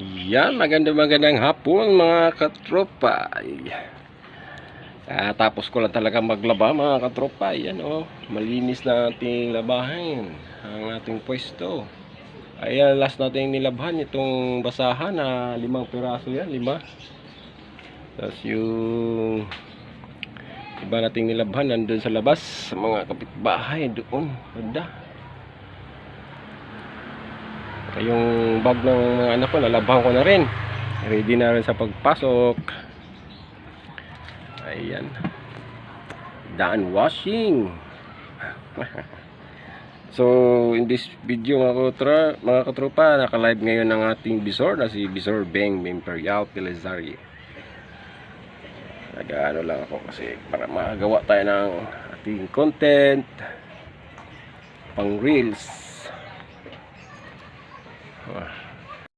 Yan, magandang hapon mga katropa. Tapos ko lang talaga maglaba mga katropa. Yan malinis na ating labahin ang ating pwesto. Ayan, last nating nilabhan itong basahan na 5 piraso yan, 5. Tapos yung iba nating nilabhan nandun sa labas sa mga kapitbahay doon. Banda. Yung bag ng mga anak ko nalabhan ko na rin, ready na rin sa pagpasok. Ayan, done washing. So in this video mga katropa, naka-live ngayon ng ating bisor na si Bisor Beng Imperial Pilizari. Nag-ano lang ako kasi para makagawa tayo ng ating content pang reels.